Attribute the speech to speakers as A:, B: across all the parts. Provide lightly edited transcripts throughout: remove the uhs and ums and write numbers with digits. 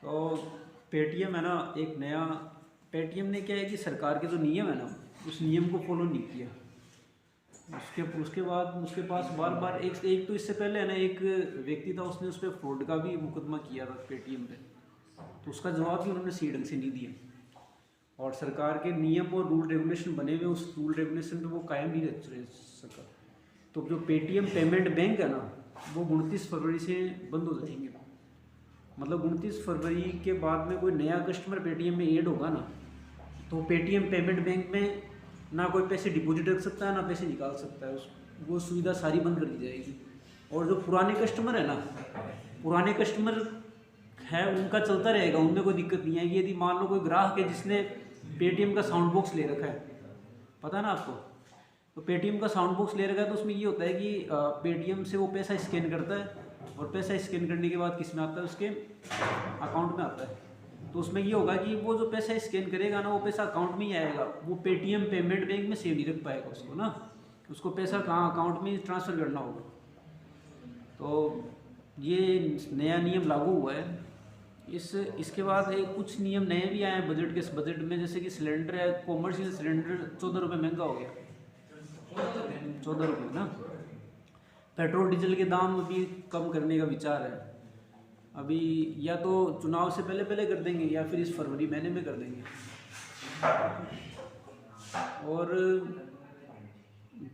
A: तो पेटीएम है ना, एक नया पेटीएम ने क्या है कि सरकार के जो नियम है ना, उस नियम को फॉलो नहीं किया। उसके उसके बाद उसके पास बार बार एक एक तो इससे पहले है ना, एक व्यक्ति था, उसने उस पर फ्रॉड का भी मुकदमा किया था पेटीएम पे। तो उसका जवाब भी उन्होंने सही ढंग से नहीं दिया। और सरकार के नियम और रूल रेगुलेशन बने हुए, उस रूल रेगुलेशन पे वो कायम नहीं रह सका। तो जो पेटीएम पेमेंट बैंक है ना, वो 29 फरवरी से बंद हो जाएंगे। मतलब 29 फरवरी के बाद में कोई नया कस्टमर पेटीएम में ऐड होगा ना, तो पेटीएम पेमेंट बैंक में ना कोई पैसे डिपॉजिट रख सकता है, ना पैसे निकाल सकता है। उस वो सुविधा सारी बंद कर दी जाएगी। और जो पुराने कस्टमर है ना, पुराने कस्टमर है उनका चलता रहेगा, उनमें कोई दिक्कत नहीं आएगी। यदि मान लो कोई ग्राहक है जिसने पेटीएम का साउंड बॉक्स ले रखा है, पता है ना आपको, तो पेटीएम का साउंड बॉक्स ले रखा है, तो उसमें ये होता है कि पेटीएम से वो पैसा स्कैन करता है, और पैसा स्कैन करने के बाद किस में आता है, उसके अकाउंट में आता है। तो उसमें ये होगा कि वो जो पैसा स्कैन करेगा ना, वो पैसा अकाउंट में ही आएगा, वो पेटीएम पेमेंट बैंक में सेव नहीं रख पाएगा उसको ना, उसको पैसा कहाँ अकाउंट में ट्रांसफ़र करना होगा। तो ये नया नियम लागू हुआ है। इसके बाद एक कुछ नियम नए भी आए हैं बजट में, जैसे कि सिलेंडर है, कॉमर्शियल सिलेंडर 14 रुपये महंगा हो गया, 14 रुपये ना। पेट्रोल डीजल के दाम अभी कम करने का विचार है। अभी या तो चुनाव से पहले पहले कर देंगे, या फिर इस फरवरी महीने में कर देंगे। और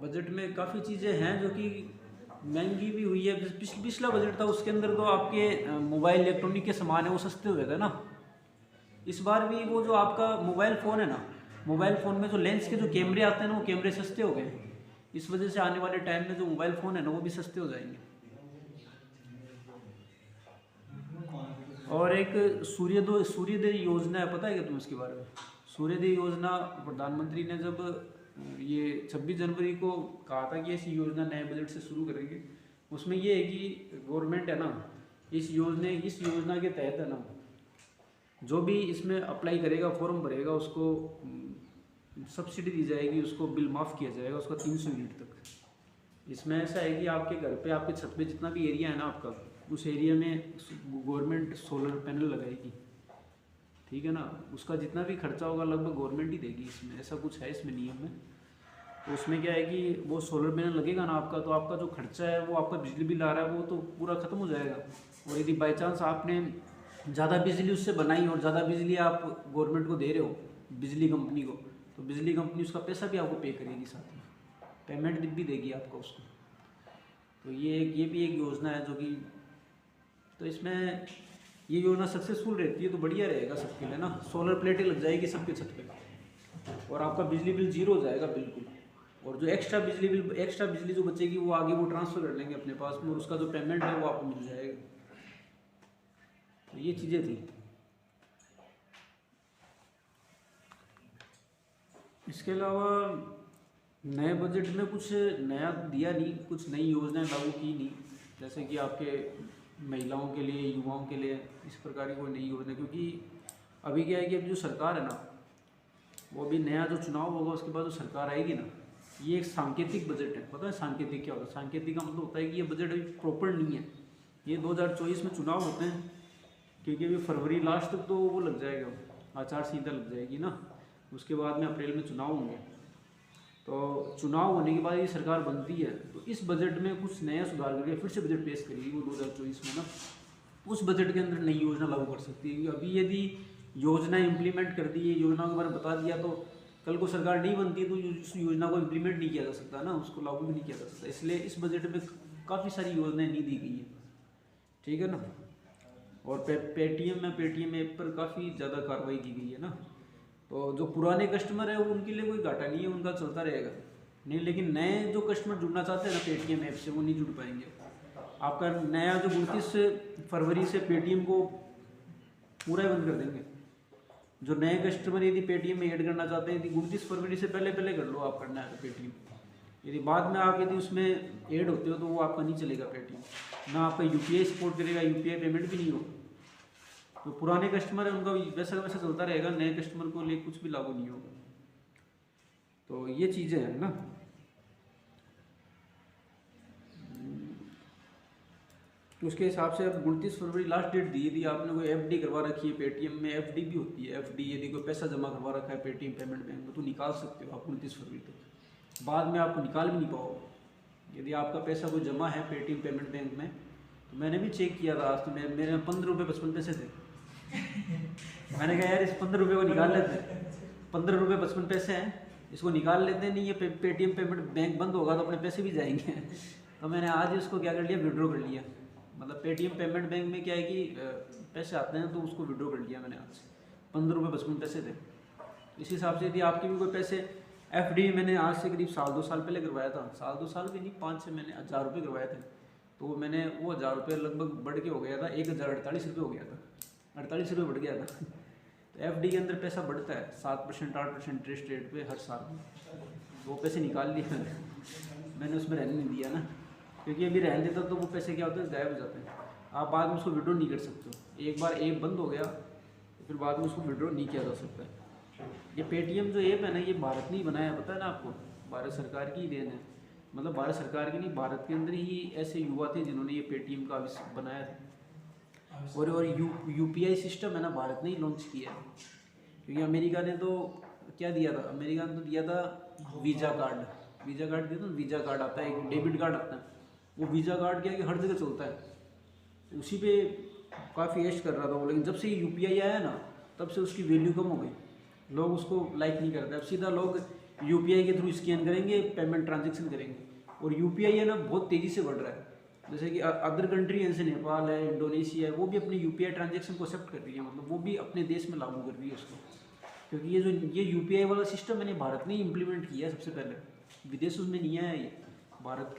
A: बजट में काफ़ी चीज़ें हैं जो कि महंगी भी हुई है। पिछला बजट था, उसके अंदर तो आपके मोबाइल इलेक्ट्रॉनिक के सामान है वो सस्ते हुए थे ना। इस बार भी वो जो आपका मोबाइल फ़ोन है ना, मोबाइल फ़ोन में जो लेंस के जो कैमरे आते हैं ना, वो कैमरे सस्ते हो गए। इस वजह से आने वाले टाइम में जो मोबाइल फ़ोन है ना, वो भी सस्ते हो जाएंगे। और एक सूर्योदय योजना है, पता है क्या तुम्हें उसके बारे में? सूर्योदय योजना प्रधानमंत्री ने जब ये 26 जनवरी को कहा था कि ऐसी योजना नए बजट से शुरू करेंगे। उसमें ये है कि गवर्नमेंट है ना, इस योजना के तहत है ना, जो भी इसमें अप्लाई करेगा, फॉर्म भरेगा, उसको सब्सिडी दी जाएगी, उसको बिल माफ़ किया जाएगा, उसका 300 यूनिट तक। इसमें ऐसा है कि आपके घर पे, आपके छत पे जितना भी एरिया है ना आपका, उस एरिया में गवर्नमेंट सोलर पैनल लगाएगी, ठीक है ना। उसका जितना भी खर्चा होगा लगभग गवर्नमेंट ही देगी। इसमें ऐसा कुछ है इसमें नियम में। तो उसमें क्या है कि वो सोलर पैनल लगेगा ना आपका, तो आपका जो खर्चा है, वो आपका बिजली बिल आ रहा है, वो तो पूरा ख़त्म हो जाएगा। और यदि बाई चांस आपने ज़्यादा बिजली उससे बनाई और ज़्यादा बिजली आप गवर्नमेंट को दे रहे हो, बिजली कंपनी को, तो बिजली कंपनी उसका पैसा भी आपको पे करेगी, साथ में पेमेंट भी देगी आपको उसको। तो ये भी एक योजना है जो कि, तो इसमें ये योजना सक्सेसफुल रहती है तो बढ़िया रहेगा सबके लिए ना। सोलर प्लेटें लग जाएगी सबके छत पे, और आपका बिजली बिल जीरो हो जाएगा बिल्कुल। और जो एक्स्ट्रा बिजली जो बचेगी, वो आगे वो ट्रांसफ़र कर लेंगे अपने पास में, और उसका जो पेमेंट है वो आपको मिल जाएगा। तो ये चीज़ें थी। इसके अलावा नए बजट में कुछ नया दिया नहीं, कुछ नई योजनाएं लागू की नहीं। जैसे कि आपके महिलाओं के लिए, युवाओं के लिए इस प्रकार की कोई नई योजना, क्योंकि अभी क्या है कि अभी जो सरकार है ना, वो अभी नया जो चुनाव होगा उसके बाद जो सरकार आएगी ना, ये एक सांकेतिक बजट है। पता है सांकेतिक क्या होता है? सांकेतिक का मतलब होता है कि ये बजट अभी प्रॉपर नहीं है। ये 2024 में चुनाव होते हैं, क्योंकि अभी फरवरी लास्ट तक तो वो लग जाएगा, आचार संहिता लग जाएगी ना। उसके बाद में अप्रैल में चुनाव होंगे। तो चुनाव होने के बाद ये सरकार बनती है, तो इस बजट में कुछ नया सुधार करके फिर से बजट पेश करेगी वो 2024 में ना। उस बजट के अंदर नई योजना लागू कर सकती है। अभी यदि योजना इम्प्लीमेंट कर दी, योजना के बारे में बता दिया, तो कल को सरकार नहीं बनती तो उस योजना को इम्प्लीमेंट नहीं किया जा सकता ना, उसको लागू भी नहीं किया जा सकता। इसलिए इस बजट में काफ़ी सारी योजनाएं नहीं दी गई हैं, ठीक है ना। और पेटीएम ऐप पर काफ़ी ज़्यादा कार्रवाई की गई है ना। तो जो पुराने कस्टमर है, वो उनके लिए कोई घाटा नहीं है, उनका चलता रहेगा नहीं। लेकिन नए जो कस्टमर जुड़ना चाहते हैं ना पेटीएम ऐप से, वो नहीं जुड़ पाएंगे। आपका नया जो 29 फरवरी से पेटीएम को पूरा ही बंद कर देंगे। जो नए कस्टमर यदि पेटीएम में ऐड करना चाहते हैं, यदि 29 फरवरी से पहले पहले कर लो आप, करना है तो पेटीएम। यदि बाद में आप यदि उसमें ऐड होते हो, तो वो आपका नहीं चलेगा पेटीएम ना। आपका यूपीआई सपोर्ट करेगा, यूपीआई पेमेंट भी नहीं होगा। तो पुराने कस्टमर है उनका वैसा वैसा चलता रहेगा, नए कस्टमर को लिए कुछ भी लागू नहीं होगा। तो ये चीज़ें हैं ना। तो उसके हिसाब से अब 29 फरवरी लास्ट डेट दी थी। आपने कोई एफडी करवा रखी है, पेटीएम में एफडी भी होती है। एफडी यदि कोई पैसा जमा करवा रखा है पेटीएम पेमेंट बैंक में तो निकाल सकते हो आप 29 फरवरी तक। बाद में आपको निकाल भी नहीं पाओगे यदि आपका पैसा कोई जमा है पेटीएम पेमेंट बैंक में। तो मैंने भी चेक किया था आज, तो मेरे 15 रुपये 55 पैसे थे। मैंने कहा यार इस 15 रुपये को निकाल लेते हैं, 15 रुपये 55 पैसे हैं, इसको निकाल लेते हैं। नहीं ये पेटीएम पेमेंट बैंक बंद होगा तो अपने पैसे भी जाएंगे। तो मैंने आज इसको क्या कर लिया, विड्रॉ कर लिया। मतलब पेटीएम पेमेंट बैंक में क्या है कि पैसे आते हैं तो उसको विड्रॉ कर लिया मैंने आज। 15 रुपये 55 पैसे थे। इस हिसाब से यदि आपके भी कोई पैसे एफडी मैंने आज से करीब 1-2 साल पहले करवाया था, 1-2 साल भी नहीं 5 से मैंने 1000 रुपये करवाए थे। तो मैंने वो 1000 रुपये लगभग बढ़ के हो गया था 1048 रुपये हो गया था, 48 रुपये बढ़ गया था। तो एफडी के अंदर पैसा बढ़ता है 7% 8% इंटरेस्ट रेट पे हर साल। तो वो पैसे निकाल लिए मैंने, उसमें रहने नहीं दिया ना, क्योंकि अभी रहने देता तो वो पैसे क्या होते हैं, गायब हो जाते हैं। आप बाद में उसको विड्रॉ नहीं कर सकते हो। एक बार ऐप बंद हो गया तो फिर बाद में उसको विड्रॉ नहीं किया जा सकता है। ये पेटीएम जो ऐप है ना, ये भारत ने ही बनाया, पता है ना आपको, भारत सरकार की ही देन है। मतलब भारत सरकार की नहीं, भारत के अंदर ही ऐसे युवा थे जिन्होंने ये पेटीएम का बनाया था। और यूपीआई सिस्टम है ना, भारत ने ही लॉन्च किया है। क्योंकि अमेरिका ने तो क्या दिया था, अमेरिका ने तो दिया था वीज़ा कार्ड दिया था। वीज़ा कार्ड आता है, एक डेबिट कार्ड आता है। वो वीज़ा कार्ड क्या है कि हर जगह चलता है, उसी पे काफ़ी एश कर रहा था वो। लेकिन जब से यूपीआई आया ना, तब से उसकी वैल्यू कम हो गई, लोग उसको लाइक नहीं करते। अब सीधा लोग यूपीआई के थ्रू स्कैन करेंगे, पेमेंट ट्रांजेक्शन करेंगे। और यूपीआई है ना बहुत तेज़ी से बढ़ रहा है। जैसे कि अदर कंट्री जैसे नेपाल है, इंडोनेशिया है, वो भी अपनी यूपीआई ट्रांजेक्शन को एक्सेप्ट कर रही है। मतलब वो भी अपने देश में लागू कर रही है उसको। क्योंकि ये यूपीआई वाला सिस्टम मैंने भारत ने ही इम्प्लीमेंट किया है सबसे पहले, विदेशों में नहीं आया ये। भारत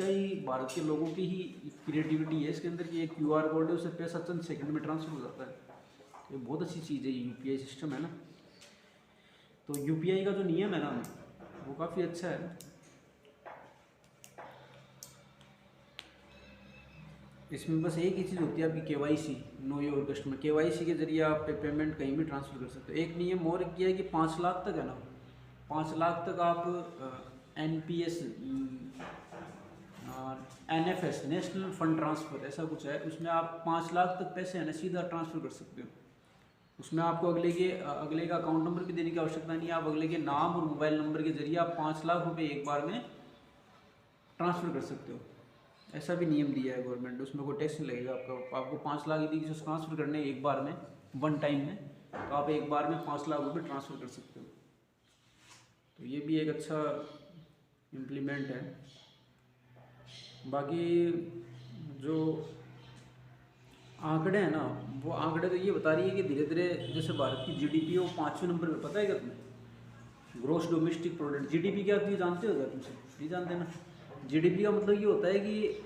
A: के लोगों की ही क्रिएटिविटी है इसके अंदर, कि एक क्यूआर कोड है, उससे पैसा चंद सेकंड में ट्रांसफर हो जाता है। ये बहुत अच्छी चीज़ है ये यूपीआई सिस्टम है ना। तो यूपीआई का जो नियम है ना, वो काफ़ी अच्छा है। इसमें बस एक ही चीज़ होती है आपकी KYC, know your customer. KYC के जरिए आप पेमेंट कहीं भी ट्रांसफ़र कर सकते हो। एक नियम और किया है कि 5 लाख तक है ना, 5 लाख तक आप NPS NFS national fund transfer ऐसा कुछ है, उसमें आप 5 लाख तक पैसे है ना सीधा ट्रांसफ़र कर सकते हो। उसमें आपको अगले का अकाउंट नंबर भी देने की आवश्यकता नहीं है। आप अगले के नाम और मोबाइल नंबर के जरिए आप 5 लाख रुपए एक बार में ट्रांसफ़र कर सकते हो। ऐसा भी नियम दिया है गवर्नमेंट, उसमें कोई टैक्स नहीं लगेगा आपको 5 लाख यदि किसी ट्रांसफ़र करने एक बार में, वन टाइम में, तो आप एक बार में 5 लाख रुपये ट्रांसफ़र कर सकते हो। तो ये भी एक अच्छा इम्प्लीमेंट है। बाकी जो आंकड़े हैं ना, वो आंकड़े तो ये बता रही है कि धीरे धीरे जैसे भारत की जीडीपी है वो 5वें नंबर पे, पता है क्या तुम्हें? ग्रॉस डोमेस्टिक प्रोडक्ट, जीडीपी क्या होती है जानते हो क्या? तुमसे नहीं जानते ना। जीडीपी का मतलब ये होता है कि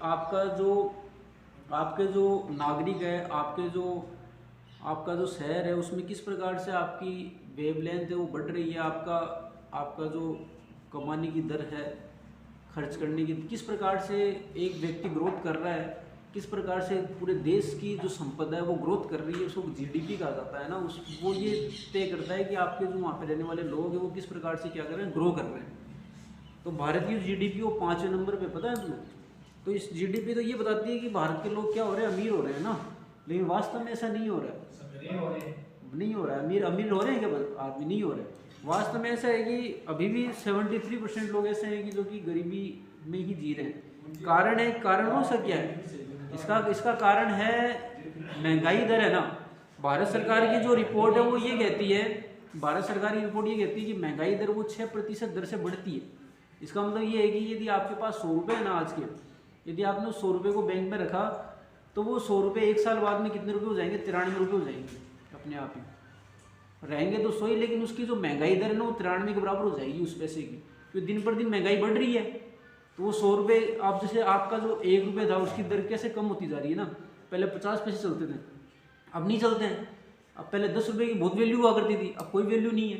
A: आपके जो नागरिक है, आपका जो शहर है, उसमें किस प्रकार से आपकी वेवलेंथ है वो बढ़ रही है, आपका जो कमाने की दर है, खर्च करने की, किस प्रकार से एक व्यक्ति ग्रोथ कर रहा है, किस प्रकार से पूरे देश की जो संपदा है वो ग्रोथ कर रही है, उसको जीडीपी कहा जाता है ना। वो ये तय करता है कि आपके जो वहाँ पे रहने वाले लोग हैं वो किस प्रकार से क्या कर रहे हैं, ग्रो कर रहे हैं। तो भारत की जीडीपी वो 5वें नंबर पे, पता है तुम्हें? तो इस जीडीपी तो ये बताती है कि भारत के लोग क्या हो रहे हैं, अमीर हो रहे हैं ना। लेकिन वास्तव में ऐसा नहीं हो रहा है, नहीं हो रहा है। अमीर हो रहे हैं क्या आदमी? नहीं हो रहे। वास्तव में ऐसा है कि अभी भी 73% लोग ऐसे हैं कि जो कि गरीबी में ही जी रहे हैं। कारण हो सकता है इसका कारण है महंगाई दर है ना। भारत सरकार की जो रिपोर्ट है वो ये कहती है, भारत सरकार की रिपोर्ट ये कहती है कि महंगाई दर वो 6% दर से बढ़ती है। इसका मतलब ये है कि यदि आपके पास 100 रुपये है ना आज के, यदि आपने 100 रुपये को बैंक में रखा तो वो 100 रुपये एक साल बाद में कितने रुपये हो जाएंगे? 93 रुपये हो जाएंगे अपने आप ही। रहेंगे तो 100 ही, लेकिन उसकी जो महंगाई दर है ना वो 93 के बराबर हो जाएगी उस पैसे की, क्योंकि दिन पर दिन महंगाई बढ़ रही है। तो वो 100 रुपये आप जैसे आपका जो 1 रुपये था उसकी दर कैसे कम होती जा रही है ना। पहले 50 पैसे चलते थे, अब नहीं चलते हैं। अब पहले 10 रुपये की बहुत वैल्यू हुआ करती थी, अब कोई वैल्यू नहीं है।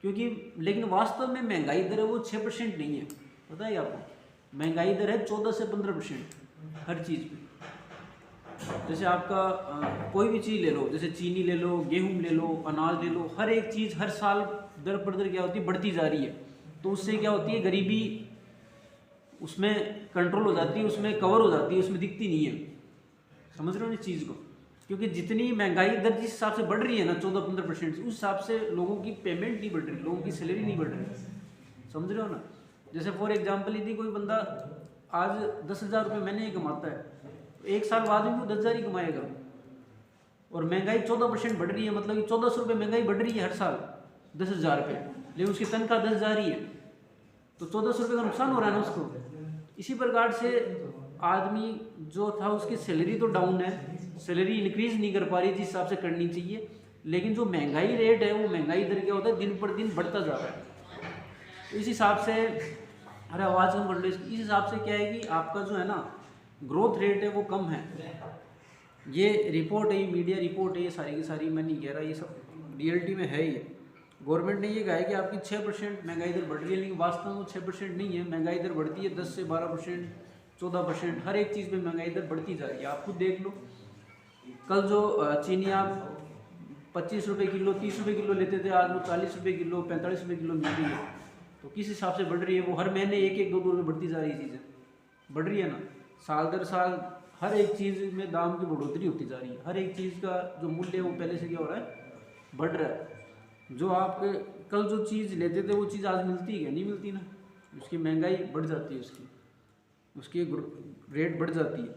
A: क्योंकि लेकिन वास्तव में महंगाई दर है वो 6% नहीं है, पता है आपको? महंगाई दर है 14 से 15% हर चीज़ पे। जैसे आपका कोई भी चीज़ ले लो, जैसे चीनी ले लो, गेहूँ ले लो, अनाज ले लो, हर एक चीज़ हर साल दर पर दर क्या होती है, बढ़ती जा रही है। तो उससे क्या होती है, गरीबी उसमें कंट्रोल हो जाती है, उसमें कवर हो जाती है, उसमें दिखती नहीं है। समझ रहे हो इस चीज़ को? क्योंकि जितनी महंगाई दर जिस हिसाब से बढ़ रही है ना 14-15% उस हिसाब से लोगों की पेमेंट नहीं बढ़ रही, लोगों की सैलरी नहीं बढ़ रही। समझ रहे हो ना? जैसे फॉर एग्जांपल यदि कोई बंदा आज 10,000 रुपये महीने ही कमाता है, तो एक साल बाद भी वो 10,000 ही कमाएगा। और महंगाई 14% बढ़ रही है, मतलब कि 1,400 रुपये महंगाई बढ़ रही है हर साल 10,000 रुपये, लेकिन उसकी तनख्वाह 10,000 ही है, तो 1,400 रुपये का नुकसान हो रहा है ना उसको। इसी प्रकार से आदमी जो था उसकी सैलरी तो डाउन है, सैलरी इंक्रीज नहीं कर पा रही जिस हिसाब से करनी चाहिए, लेकिन जो महंगाई रेट है वो महंगाई दर क्या होता है दिन पर दिन बढ़ता जा रहा है। तो इस हिसाब से, अरे आवाज़ कम कर लो, इस हिसाब से क्या है कि आपका जो है ना ग्रोथ रेट है वो कम है। ये रिपोर्ट है, ये मीडिया रिपोर्ट है, ये सारी की सारी, मैं नहीं कह रहा, ये सब रियलिटी में है। ये गवर्नमेंट ने ये कहा है कि आपकी 6% महंगाई दर बढ़ रही है, लेकिन वास्तव में वो 6% नहीं है, महंगाई दर बढ़ती है 10 से 12%, 14%, हर एक चीज़ में महंगाई दर बढ़ती जा रही है। आप खुद देख लो, कल जो चीनी आप 25 रुपये किलो 30 रुपये किलो लेते थे, आज वो 40 रुपये किलो 45 रुपये किलो मिल रही है। तो किस हिसाब से बढ़ रही है? वो हर महीने 1-1, 2-2 रुपये बढ़ती जा रही है, चीज़ें बढ़ रही है ना, साल दर साल हर एक चीज़ में दाम की बढ़ोतरी होती जा रही है। हर एक चीज़ का जो मूल्य है वो पहले से क्या हो रहा है, बढ़ रहा है। जो आप कल जो चीज़ लेते थे वो चीज़ आज मिलती है क्या? नहीं मिलती ना, उसकी महंगाई बढ़ जाती है, उसकी रेट बढ़ जाती है।